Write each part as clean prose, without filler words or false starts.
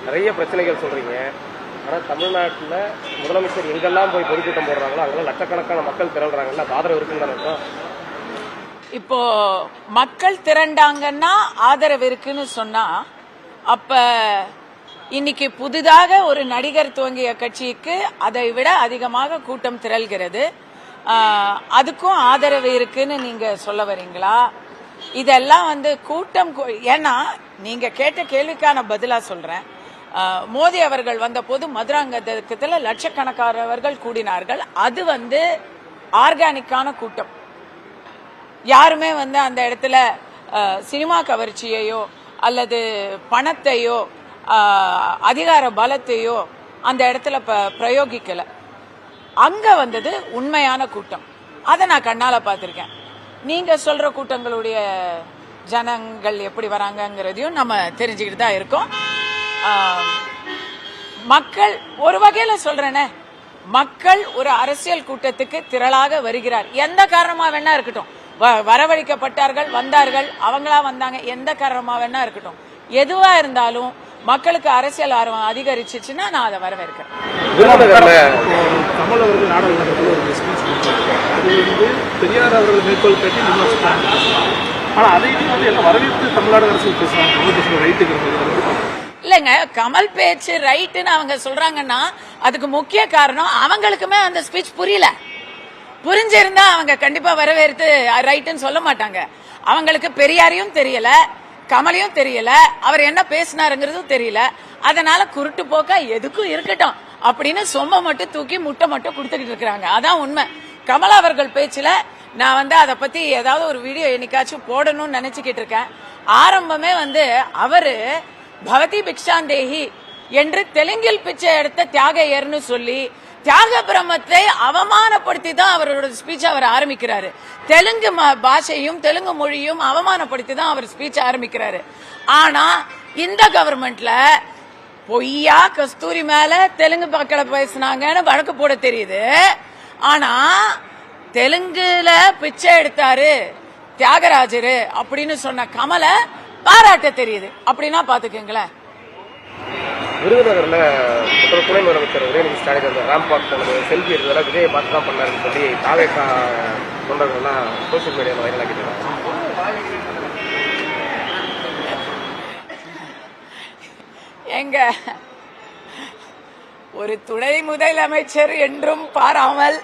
நிறைய பிரச்சனைகள் சொல்றீங்க. ஆனா தமிழ்நாட்டுல முதலமைச்சர் எங்கெல்லாம் போய் பொதுக்கூட்டம் போடுறாங்களோ அங்கெல்லாம் லட்சக்கணக்கான மக்கள் திரள்றாங்கல்ல, ஆதரவு இருக்குன்னு. இப்போ மக்கள் திரண்டாங்கன்னா ஆதரவு இருக்குன்னு சொன்னா, அப்ப இன்னைக்கு புதிதாக ஒரு நடிகர் துவங்கிய கட்சிக்கு அதை விட அதிகமாக கூட்டம் திரள்கிறது. அதுக்கும் ஆதரவு இருக்குன்னு நீங்க சொல்ல வரீங்களா? இதெல்லாம் கூட்டம், ஏன்னா நீங்க கேட்ட கேள்விக்கான பதிலா சொல்றேன். மோடி அவர்கள் வந்த போது மதுராந்தகத்துல லட்சக்கணக்கானவர்கள் கூடினார்கள். அது ஆர்கானிக்கான கூட்டம். யாருமே அந்த இடத்துல சினிமா கவர்ச்சியையோ அல்லது பணத்தையோ அதிகார பலத்தையோ அந்த இடத்துல பிரயோகிக்கல. அங்க வந்தது உண்மையான கூட்டம். அதை நான் கண்ணால பார்த்திருக்கேன். நீங்க சொல்ற கூட்டங்களுடைய ஜனங்கள் எப்படி வராங்கிறதையும் நம்ம தெரிஞ்சுக்கிட்டு தான் இருக்கோம். மக்கள் ஒரு வகையில சொல்றேனே, மக்கள் ஒரு அரசியல் கூட்டத்துக்கு திரளாக வருகிறார். எந்த காரணமா வேணா இருக்கட்டும், வரவழைக்கப்பட்டார்கள், வந்தார்கள், அவங்களா வந்தாங்க, எந்த காரணமா வேணா இருக்கட்டும், எதுவா இருந்தாலும் மக்களுக்கு அரசியல் ஆர்வம் அதிகரிச்சிச்சுன்னா நான் அதை வரவேற்கிறேன். கமல் அவர்கள் நாடாளுமன்றத்தில் ஒரு ஸ்பீச் கொடுத்தாங்க. அது பெரியார் அவர்கள் மேற்கோள் காட்டி விமர்சித்தாங்க. ஆனா அதையும் எல்லாம் வரவேற்று தமிழ்நாடு அரசு பேசுறாங்க. கமல் பேசுற ரைட்டுங்கிறது இல்லைங்க. கமல் பேச்சு ரைட்டுன்னு அவங்க சொல்றாங்கன்னா அதுக்கு முக்கிய காரணம் அவங்களுக்குமே அந்த ஸ்பீச் புரியல. புரிஞ்சிருந்தா அவங்க கண்டிப்பா வரவேற்று ரைட்டுன்னு சொல்ல மாட்டாங்க. அவங்களுக்கு பெரியாரையும் தெரியல, கமலையும் தெரியல, அவர் என்ன பேசினாருங்கிறதும் தெரியல. அதனால குருட்டு போக்கா எதுக்கும் இருக்கட்டும் அப்படின்னு சொம்ப மட்டும் தூக்கி முட்டை மட்டும் கொடுத்துக்கிட்டு இருக்காங்க. அதான் உண்மை. கமலா அவர்கள் பேச்சுல நான் அதை பத்தி ஏதாவது ஒரு வீடியோ என்னைக்காச்சும் போடணும்னு நினைச்சுக்கிட்டு இருக்கேன். ஆரம்பமே அவரு பவதி பிக்ஷாந்தேஹி என்று தெலுங்கில் பிச்சை எடுத்த தியாகையர்னு சொல்லி தியாக பிரம்மத்தை அவமானப்படுத்தி தான் அவரோட ஸ்பீச் அவர் ஆரம்பிக்கிறாரு. தெலுங்கு பாஷையும் தெலுங்கு மொழியும் அவமானப்படுத்தி தான் அவர் ஸ்பீச் ஆரம்பிக்கிறாரு. ஆனா இந்த கவர்மெண்ட்ல பொய்யா கஸ்தூரி மேல தெலுங்கு மக்களை பேசினாங்கன்னு வழக்கு போட தெரியுது. ஆனா தெலுங்குல பிச்சை எடுத்தாரு தியாகராஜரு அப்படின்னு சொன்ன கமலை பாராட்ட தெரியுது. அப்படின்னா பாத்துக்கங்களேன். விருதுநகர்ல துணை முதலமைச்சர் உதயநிதி ஸ்டாலின் அந்த ரேம்ப் வாக் பண்ணது, செல்ஃபி எடுத்ததெல்லாம் விஜயை பார்த்து தான் பண்ணாருன்னு சொல்லி தாவேகா தொண்டர்கள்லாம் சோசியல் மீடியாவில் வைரல் ஆக்கிட்டாங்க. எங்க ஒரு துணை முதலமைச்சர் என்றும் பாராமல்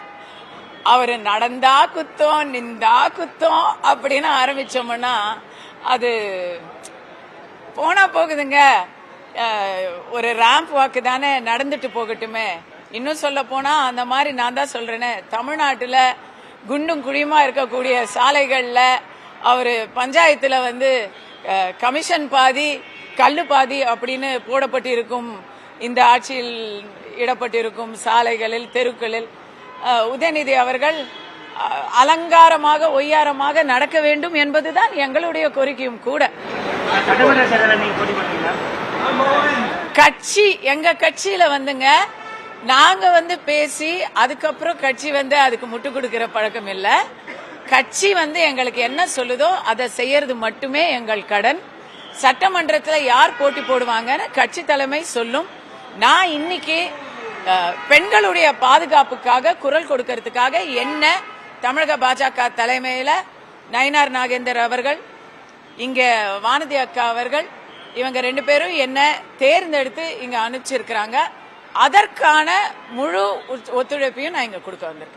அவரு நடந்தா குத்தம் நின்றா குத்தம் அப்படின்னு ஆரம்பிச்சோம்னா அது போனா போகுதுங்க. ஒரு ரேம்ப் வாக்கு தானே, நடந்துட்டு போகட்டுமே. இன்னும் சொல்ல போனா அந்த மாதிரி நான் தான் சொல்றேன்னு, தமிழ்நாட்டுல குண்டும் குழியுமா இருக்கக்கூடிய சாலைகள்ல அவரு பஞ்சாயத்துல கமிஷன் பாதி கல்லு பாதி அப்படின்னு போடப்பட்டிருக்கும் இந்த ஆட்சியில் இடப்பட்டிருக்கும் சாலைகளில் தெருக்களில் உதயநிதி அவர்கள் அலங்காரமாக ஒய்யாரமாக நடக்க வேண்டும் என்பதுதான் எங்களுடைய கோரிக்கையும் கூட. கட்சி எங்க கட்சியில நாங்க பேசி அதுக்கப்புறம் கட்சி அதுக்கு முட்டு கொடுக்கிற பழக்கம் இல்ல. கட்சி எங்களுக்கு என்ன சொல்லுதோ அதை செய்யறது மட்டுமே எங்கள் கடன். சட்டமன்றத்தில் யார் போட்டி போடுவாங்கன்னு கட்சி தலைமை சொல்லும். நான் இன்னைக்கு பெண்களுடைய பாதுகாப்புக்காக குரல் கொடுக்கறதுக்காக என்ன தமிழக பாஜக தலைமையில நயினார் நாகேந்தர் அவர்கள், இங்க வானதி அக்கா அவர்கள், இவங்க 2 பேரும் என்ன தேர்ந்தெடுத்து இங்க அனுப்பிச்சிருக்கிறாங்க. அதற்கான முழு ஒத்துழைப்பையும் நான் இங்க கொடுக்க வந்திருக்கேன்.